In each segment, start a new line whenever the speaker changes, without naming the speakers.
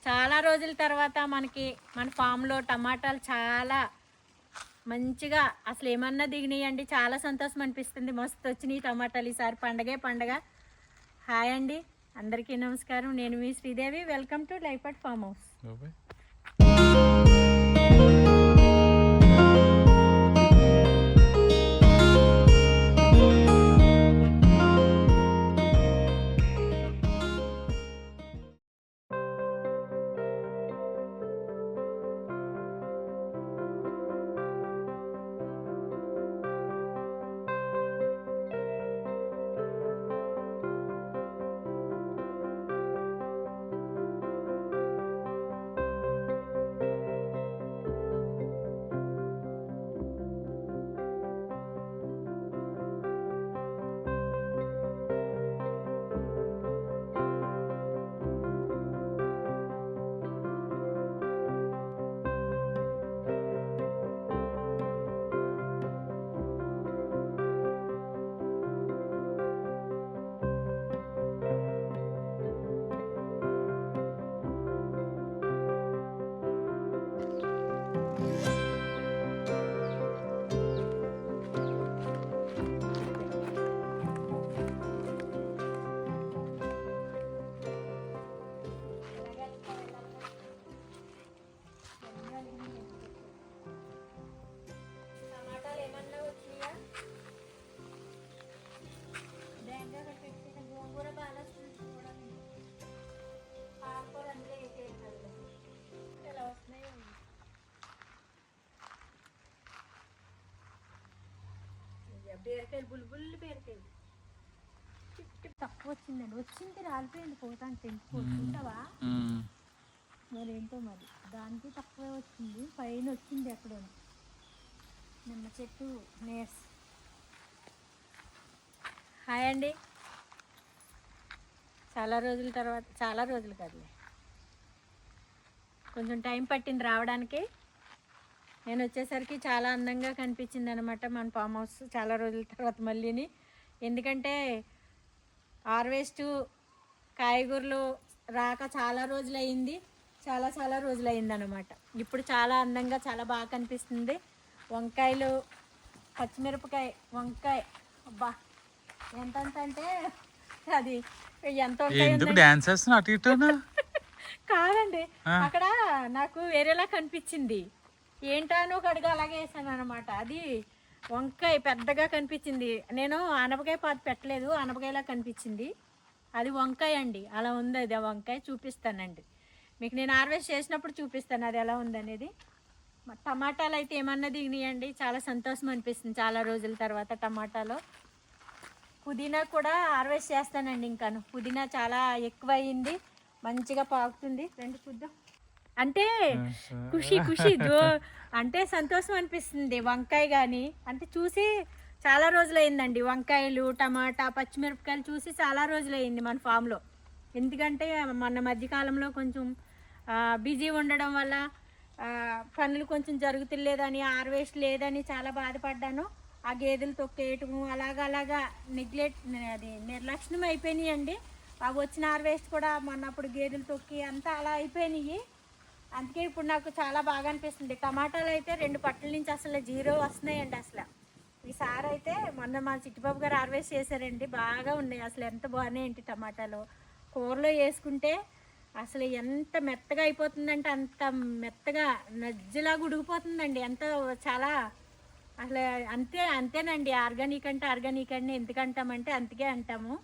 చాలా రోజుల తర్వాత మనకి మన ఫామ్లో టమాటాలు చాలా మంచిగా అసలు ఏమన్నా దిగినాయండి. చాలా సంతోషం అనిపిస్తుంది. మస్తు వచ్చినాయి టమాటాలు ఈసారి. పండగే పండగ. హాయ్ అండి, అందరికీ నమస్కారం. నేను మీ Sridevi. Welcome to life at farm house. బీరకాయలు బుల్బుల్లి బీరకాయలు తక్కువ వచ్చిందండి. వచ్చింది రాలిపోయింది. పోతాను తెంపుకుంటావా మరేంటో మరి. దానికి తక్కువే వచ్చింది. పైన వచ్చింది ఎక్కడో నిమ్మ చెట్టు నేర్స్. హాయ్ అండి, చాలా రోజుల తర్వాత, చాలా రోజులు కాదులే, కొంచెం టైం పట్టింది రావడానికి. నేను వచ్చేసరికి చాలా అందంగా కనిపించింది అనమాట మన ఫామ్ హౌస్ చాలా రోజుల తర్వాత మళ్ళీని. ఎందుకంటే హార్వెస్ట్ కాయగూరలు రాక చాలా రోజులు అయింది, చాలా రోజులు అయింది అనమాట. ఇప్పుడు చాలా అందంగా చాలా బాగా కనిపిస్తుంది. వంకాయలు, పచ్చిమిరపకాయ, వంకాయ, అబ్బా ఎంత అంటే అది ఎంత కాదండి. అక్కడ నాకు వేరేలా కనిపించింది. ఏంటా అని ఒక అడుగు అలాగే వేసాను అనమాట. అది వంకాయ పెద్దగా కనిపించింది. నేను ఆనపకాయ పాత పెట్టలేదు, ఆనపకాయలా కనిపించింది. అది వంకాయ అండి. అలా ఉంది అది. ఆ వంకాయ చూపిస్తానండి మీకు. నేను హార్వెస్ట్ చేసినప్పుడు చూపిస్తాను అది ఎలా ఉందనేది. టమాటాలు అయితే ఏమన్నా దిగినాయండి. చాలా సంతోషం అనిపిస్తుంది చాలా రోజుల తర్వాత టమాటాలో. పుదీనా కూడా హార్వెస్ట్ చేస్తానండి. ఇంకాను పుదీనా చాలా ఎక్కువ అయ్యింది, మంచిగా పాకుతుంది. రెండు చూద్దాం అంటే ఖుషి అంటే సంతోషం అనిపిస్తుంది. వంకాయ కానీ అంటే చూసి చాలా రోజులు అయిందండి. వంకాయలు, టమాటా, పచ్చిమిరపకాయలు చూసి చాలా రోజులు అయింది మన ఫామ్లో. ఎందుకంటే మొన్న మధ్యకాలంలో కొంచెం బిజీ ఉండడం వల్ల పనులు కొంచెం జరుగుతులేదని, హార్వెస్ట్ లేదని చాలా బాధపడ్డాను. ఆ గేదెలు తొక్కేయటము అలాగా అది నిర్లక్ష్యం అయిపోయినాయి అండి. అవి వచ్చిన హార్వెస్ట్ కూడా మొన్నప్పుడు గేదెలు తొక్కి అంతా అలా అయిపోయినాయి. అందుకే ఇప్పుడు నాకు చాలా బాగా అనిపిస్తుంది. టమాటాలు అయితే 2 పట్టల నుంచి అసలు 0 వస్తున్నాయండి. అసలు ఈసారి అయితే మొన్న మా చిట్టిబాబు గారు హార్వెస్ట్ చేశారండి. బాగా ఉన్నాయి అసలు. ఎంత బాగున్నాయండి టమాటాలు. కూరలో వేసుకుంటే అసలు ఎంత మెత్తగా అయిపోతుందంటే అంత మెత్తగా నజ్జిలాగా ఉడికిపోతుందండి. ఎంత చాలా అసలు అంతేనండి. ఆర్గానిక్ అంటే ఆర్గానిక్ అండి. ఎందుకంటామంటే అంతకే అంటాము.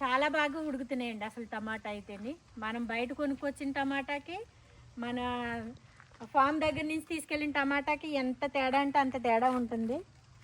చాలా బాగా ఉడుకుతున్నాయండి అసలు టమాటా అయితేని. మనం బయట కొనుక్కొచ్చిన టమాటాకి మన ఫామ్ దగ్గర నుంచి తీసుకెళ్ళిన టమాటాకి ఎంత తేడా అంటే అంత తేడా ఉంటుంది.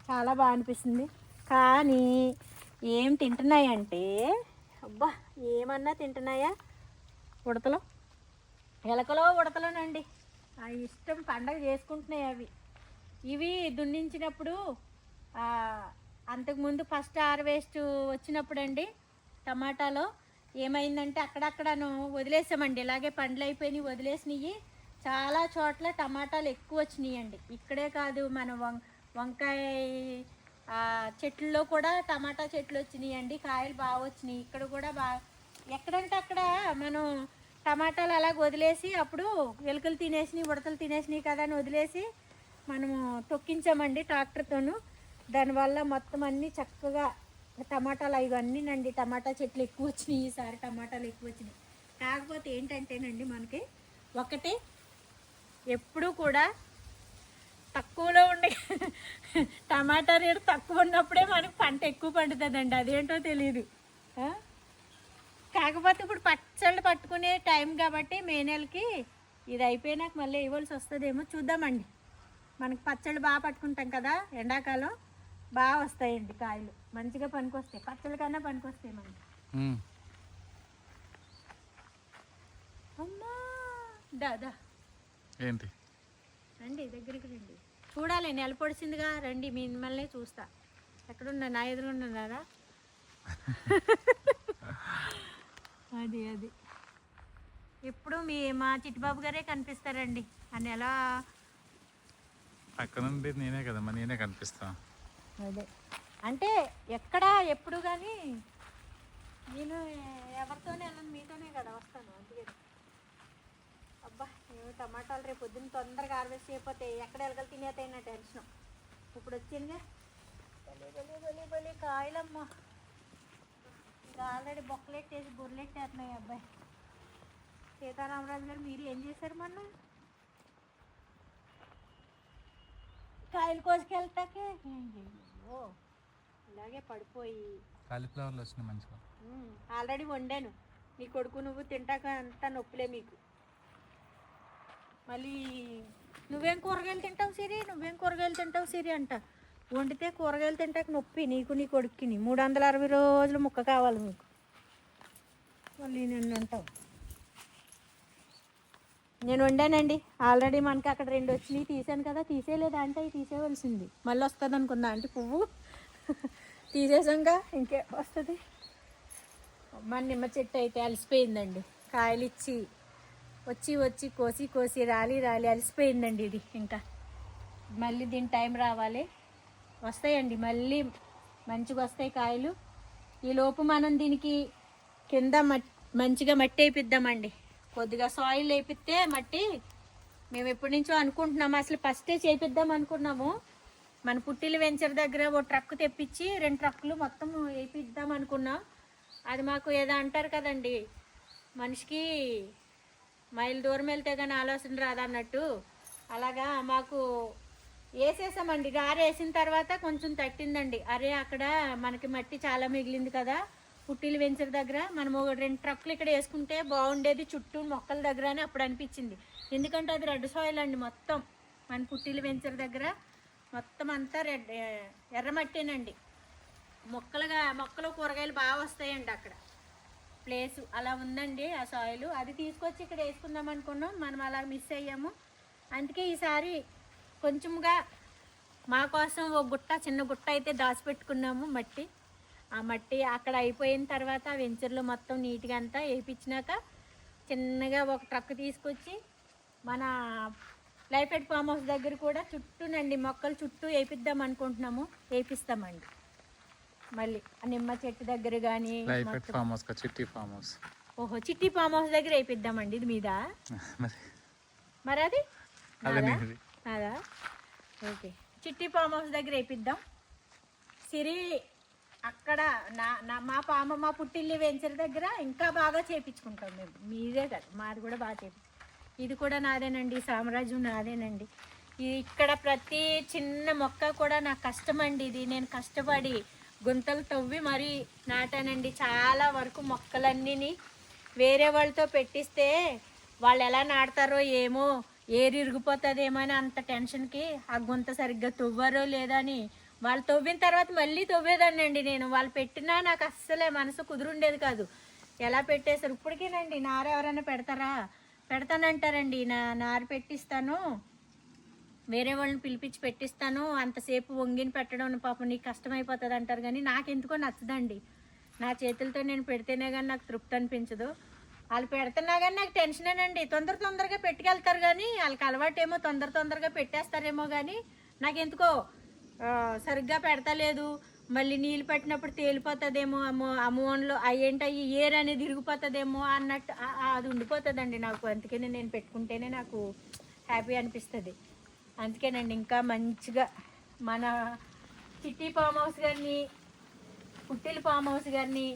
చాలా బాగా అనిపిస్తుంది. కానీ ఏం తింటున్నాయంటే, అబ్బా ఏమన్నా తింటున్నాయా, ఉడతలు, ఎలకలో ఉడతలోనండి. ఆ ఇష్టం పండగ చేసుకుంటున్నాయి అవి. ఇవి దున్నించినప్పుడు అంతకుముందు ఫస్ట్ హార్వెస్ట్ వచ్చినప్పుడు అండి టమాటాలో ఏమైందంటే అక్కడక్కడను వదిలేసామండి. ఇలాగే పండ్లు అయిపోయినాయి, వదిలేసినవి. చాలా చోట్ల టమాటాలు ఎక్కువ వచ్చినాయండి. ఇక్కడే కాదు, మన వంకాయ చెట్లలో కూడా టమాటా చెట్లు వచ్చినాయండి. కాయలు బాగా వచ్చినాయి. ఇక్కడ కూడా బాగా ఎక్కడంటే అక్కడ మనం టమాటాలు అలా వదిలేసి అప్పుడు ఎలుకలు తినేసినాయి ఉడతలు తినేసినాయి కదా అని వదిలేసి మనము తొక్కించామండి ట్రాక్టర్తోను. దానివల్ల మొత్తం అన్నీ చక్కగా టమాటాలు ఇవన్నీనండి టమాటా చెట్లు ఎక్కువ వచ్చినాయి. ఈసారి టమాటాలు ఎక్కువ వచ్చినాయి. కాకపోతే ఏంటంటేనండి మనకి ఒకటే ఎప్పుడూ కూడా తక్కువలో ఉండే టమాటా రేటు తక్కువ ఉన్నప్పుడే మనకు పంట ఎక్కువ పండుతుందండి. అదేంటో తెలియదు. కాకపోతే ఇప్పుడు పచ్చళ్ళు పట్టుకునే టైం కాబట్టి మే నెలకి ఇది అయిపోయినాక మళ్ళీ ఇవ్వాల్సి వస్తుందేమో చూద్దామండి. మనకి పచ్చళ్ళు బాగా పట్టుకుంటాం కదా, ఎండాకాలం బాగా వస్తాయండి కాయలు, మంచిగా పనికొస్తాయి. పచ్చళ్ళ కన్నా పనికొస్తాయి మనకి. అమ్మా దాదా
ఏంటి
రండి, దగ్గరికి రండి, చూడాలి. నెల పొడిచిందిగా, రండి మిమ్మల్ని చూస్తా. ఎక్కడున్నా, నా ఎదురున్నారా? అది అది ఇప్పుడు మా చిట్టిబాబు గారే కనిపిస్తారండి. ఆ నెల
అక్కడ నుండి నేనే కదమ్మా, నేనే కనిపిస్తా.
అదే అంటే ఎక్కడ ఎప్పుడు కానీ నేను ఎవరితోనే వెళ్ళను, మీతోనే కదా వస్తాను. అందుకే అబ్బా నేను టమాటాలు రేపు పొద్దున్న తొందరగా హార్వెస్ట్ అయిపోతే ఎక్కడ వెళ్ళగలి తినేతాయి నా టెన్షన్. ఇప్పుడు వచ్చిందిగా బలి బలి బలి బలి కాయలమ్మా. ఇంకా ఆల్రెడీ బొక్కలెట్టేసి బొర్రెట్టేస్తున్నాయి. అబ్బాయి సీతారామరాజు గారు మీరు ఏం చేశారు మొన్న? కాయలు కోసుకెళ్తాకే ఇలాగే పడిపోయి
కాలీఫ్లవర్లు వచ్చినాయి మంచిగా.
ఆల్రెడీ వండాను. నీ కొడుకు నువ్వు తింటాక అంతా నొప్పులే మీకు. మళ్ళీ నువ్వేం కూరగాయలు తింటావు సిరి, నువ్వేం కూరగాయలు తింటావు సిరి అంట. వండితే కూరగాయలు తింటాక నొప్పి నీకు నీ కొడుకుని. 360 రోజులు ముక్క కావాలి మీకు. మళ్ళీ నేను అంటావు. నేను వండానండి ఆల్రెడీ. మనకి అక్కడ 2 వచ్చినాయి, తీసాను కదా. తీసేయలేదా అంటే అవి తీసేయవలసింది, మళ్ళీ వస్తుంది అనుకుందా అంటే పువ్వు తీసేసాంగా, ఇంకే వస్తుంది. మన నిమ్మ చెట్టు అయితే అలసిపోయిందండి. కాయలు ఇచ్చి వచ్చి వచ్చి కోసి కోసి రాలి రాలి అలసిపోయిందండి ఇది. ఇంకా మళ్ళీ దీని టైం రావాలి, వస్తాయండి మళ్ళీ మంచిగా వస్తాయి కాయలు. ఈలోపు మనం దీనికి కింద మంచిగా మట్టి వేయిద్దామండి. కొద్దిగా సాయిల్ వేపిస్తే మట్టి మేము ఎప్పటి నుంచో అనుకుంటున్నాము. అసలు ఫస్టే చేపిద్దాం అనుకున్నాము. మన పుట్టిల వెంచర్ దగ్గర ఓ ట్రక్ తెప్పించి 2 ట్రక్కులు మొత్తం వేపిద్దాం అనుకున్నాం. అది మాకు ఏదో అంటారు కదండి, మనిషికి మైలు దూరం వెళ్తే కానీ ఆలోచన రాదన్నట్టు. అలాగా మాకు వేసేసామండి. గారె వేసిన తర్వాత కొంచెం తట్టిందండి. అరే అక్కడ మనకి మట్టి చాలా మిగిలింది కదా పుట్టిల వెంచర్ దగ్గర, మనం 2 ట్రక్కులు ఇక్కడ వేసుకుంటే బాగుండేది చుట్టూ మొక్కల దగ్గర అని అప్పుడు అనిపించింది. ఎందుకంటే అది రెడ్ సాయిల్ అండి మొత్తం. మన పుట్టిల వెంచర్ దగ్గర మొత్తం అంతా ఎర్రమట్టేనండి. మొక్కలు కూరగాయలు బాగా వస్తాయండి అక్కడ. ప్లేసు అలా ఉందండి ఆ సాయిల్. అది తీసుకొచ్చి ఇక్కడ వేసుకుందాం అనుకున్నాం, మనం అలా మిస్ అయ్యాము. అందుకే ఈసారి కొంచెంగా మా కోసం ఒక గుట్ట, చిన్న గుట్ట అయితే దాచిపెట్టుకున్నాము మట్టి. ఆ మట్టి అక్కడ అయిపోయిన తర్వాత వెంచర్లో మొత్తం నీట్గా అంతా వేయించినాక చిన్నగా ఒక ట్రక్ తీసుకొచ్చి మన లైఫ్ ఎట్ ఫామ్ హౌస్ దగ్గర కూడా చుట్టూనండి మొక్కలు చుట్టూ వేయిద్దాం అనుకుంటున్నాము. వేయిస్తామండి మళ్ళీ ఆ నిమ్మ చెట్టు దగ్గర కానీ. ఓహో, చిట్టి ఫామ్ హౌస్ దగ్గర వేయిద్దామండి ఇది మీద. మరి అది అదా? ఓకే, చిట్టి ఫామ్ హౌస్ దగ్గర వేయిద్దాం. సిరి అక్కడ మా పుట్టిల్లి వెంచర్ దగ్గర ఇంకా బాగా చేయించుకుంటాం మేము. మీదే కదా, మాది కూడా బాగా చేయించు. ఇది కూడా నాదేనండి, సామ్రాజ్యం నాదేనండి. ఇక్కడ ప్రతి చిన్న మొక్క కూడా నాకు కష్టమండి. ఇది నేను కష్టపడి గుంతలు తవ్వి మరీ నాటానండి. చాలా వరకు మొక్కలన్నీ వేరే వాళ్ళతో పెట్టిస్తే వాళ్ళు ఎలా నాటుతారో ఏమో, ఏరు ఇరిగిపోతుందేమో అని అంత టెన్షన్కి ఆ గుంత సరిగ్గా తవ్వారో లేదని వాళ్ళు తవ్విన తర్వాత మళ్ళీ తవ్వేదాన్నండి నేను. వాళ్ళు పెట్టినా నాకు అస్సలే మనసు కుదురుండేది కాదు. ఎలా పెట్టేశారు ఇప్పటికేనండి. నారు ఎవరైనా పెడతానంటారండి. నారు పెట్టిస్తాను, వేరే వాళ్ళని పిలిపించి పెట్టిస్తాను, అంతసేపు వంగిని పెట్టడం పాపం నీకు కష్టమైపోతుంది అంటారు. కానీ నాకెందుకో నచ్చదండి. నా చేతులతో నేను పెడితేనే కానీ నాకు తృప్తి అనిపించదు. వాళ్ళు పెడుతున్నా కానీ నాకు టెన్షనేనండి. తొందరగా పెట్టుకెళ్తారు కానీ వాళ్ళకి అలవాటేమో తొందరగా పెట్టేస్తారేమో. కానీ నాకెందుకో సరిగ్గా పెడతలేదు, మళ్ళీ నీళ్ళు పట్టినప్పుడు తేలిపోతుందేమో, అమ్మోన్లో అయ్యేంటి అయ్యి ఏర్ అనేది ఇరిగిపోతుందేమో అన్నట్టు అది ఉండిపోతుందండి నాకు. అందుకనే నేను పెట్టుకుంటేనే నాకు హ్యాపీ అనిపిస్తుంది. అందుకేనండి ఇంకా మంచిగా మన చిట్టి ఫామ్ హౌస్ గారిని, పుట్టిల ఫామ్ హౌస్ గారిని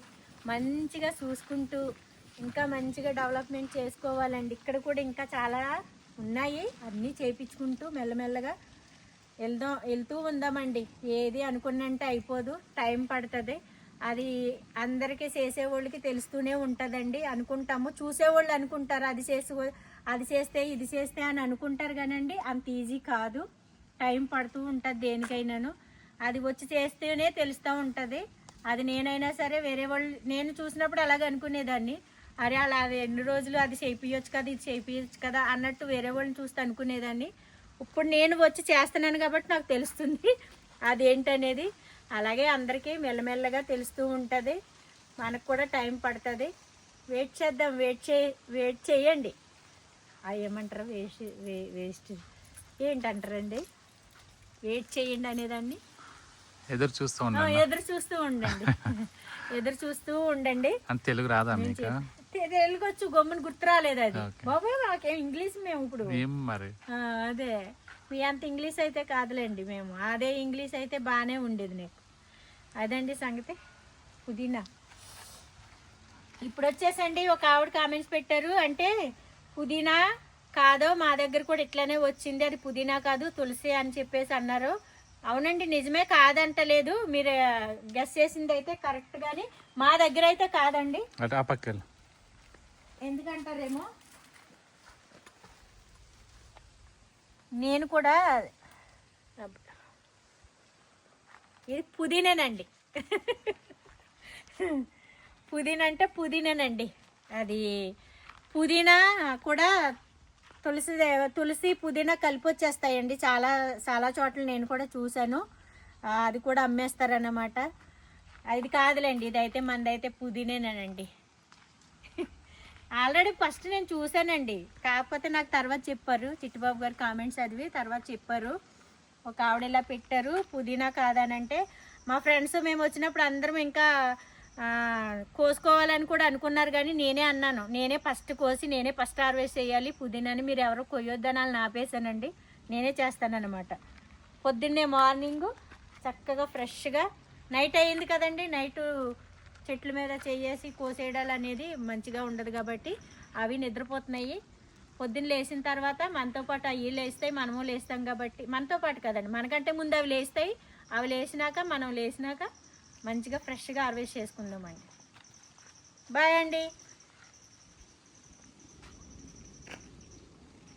మంచిగా చూసుకుంటూ ఇంకా మంచిగా డెవలప్మెంట్ చేసుకోవాలండి. ఇక్కడ కూడా ఇంకా చాలా ఉన్నాయి, అన్నీ చేయించుకుంటూ మెల్లమెల్లగా వెళ్తూ ఉందామండి. ఏది అనుకున్నంటే అయిపోదు, టైం పడుతుంది. అది అందరికీ చేసేవాళ్ళకి తెలుస్తూనే ఉంటుందండి. అనుకుంటాము, చూసేవాళ్ళు అనుకుంటారు అది చేస్తే ఇది చేస్తే అని అనుకుంటారు కానండి అంత ఈజీ కాదు. టైం పడుతూ ఉంటుంది దేనికైనాను. అది వచ్చి చేస్తేనే తెలుస్తూ ఉంటుంది. అది నేనైనా సరే వేరే వాళ్ళు నేను చూసినప్పుడు అలాగే అనుకునేదాన్ని, అరే అలా అది ఎన్ని రోజులు అది చేయించవచ్చు కదా, ఇది చేయించవచ్చు కదా అన్నట్టు వేరే వాళ్ళని చూస్తే అనుకునేదాన్ని. ఇప్పుడు నేను వచ్చి చేస్తున్నాను కాబట్టి నాకు తెలుస్తుంది అదేంటనేది. అలాగే అందరికీ మెల్లమెల్లగా తెలుస్తూ ఉంటుంది. మనకు కూడా టైం పడుతుంది. వెయిట్ చేద్దాం, వెయిట్ చేయండి. ఏమంటారు వేస్ట్ ఏంటంటారండి, వెయిట్ చేయండి అనేదాన్ని.
ఎదురు చూస్తూ
ఉండండి ఎదురు చూస్తూ ఉండండి.
తెలుగు రాదా మీకు?
తెలుగు వచ్చు, గమ్మున గుర్తు రాలేదు అది. బాబోయ్ మాకేం ఇంగ్లీష్ మేము ఇప్పుడు
మరి
అదే మీ అంత ఇంగ్లీష్ అయితే కాదులేండి, మేము అదే ఇంగ్లీష్ అయితే బాగానే ఉండేది నీకు. అదండి సంగతి. పుదీనా ఇప్పుడు వచ్చేసండి ఒక ఆవిడ కామెంట్స్ పెట్టారు, అంటే పుదీనా కాదో మా దగ్గర కూడా ఇట్లానే వచ్చింది, అది పుదీనా కాదు తులసి అని చెప్పేసి అన్నారు. అవునండి నిజమే, కాదంటలేదు. మీరు గెస్ చేసింది అయితే కరెక్ట్, కానీ మా దగ్గర అయితే కాదండి. ఎందుకంటారేమో, నేను కూడా ఇది పుదీనేనండి. పుదీనా అంటే పుదీనేనండి. అది పుదీనా కూడా తులసి పుదీనా కలిపి వచ్చేస్తాయండి. చాలా చోట్ల నేను కూడా చూశాను, అది కూడా అమ్మేస్తారన్నమాట. అది కాదులేండి, ఇదైతే మనదైతే పుదీనేనండి. ఆల్రెడీ ఫస్ట్ నేను చూశానండి, కాకపోతే నాకు తర్వాత చెప్పారు, చిట్టిబాబు గారు కామెంట్స్ చదివి తర్వాత చెప్పారు. ఒక ఆవిడ ఇలా పెట్టారు పుదీనా కాదనంటే, మా ఫ్రెండ్స్ మేము వచ్చినప్పుడు అందరం ఇంకా కోసుకోవాలని కూడా అనుకున్నారు, కానీ నేనే అన్నాను, నేనే ఫస్ట్ కోసి నేనే ఫస్ట్ హార్వెస్ట్ చేయాలి పుదీనాని, మీరు ఎవరో కొయ్యొద్దని వాళ్ళని ఆపేసానండి. నేనే చేస్తానన్నమాట. పొద్దున్నే మార్నింగు చక్కగా ఫ్రెష్గా, నైట్ అయ్యింది కదండి, నైటు చెట్ల మీద చేసి కోసేయడాలు అనేది మంచిగా ఉండదు కాబట్టి అవి నిద్రపోతున్నాయి. పొద్దున్న లేచిన తర్వాత మనతో పాటు అవి లేస్తాయి, మనము లేస్తాం కాబట్టి, మనతో పాటు కదండి మనకంటే ముందు అవి లేస్తాయి. అవి లేచినాక మనం లేచినాక మంచిగా ఫ్రెష్గా హార్వెస్ట్ చేసుకుందామండి. బాయ్ అండి.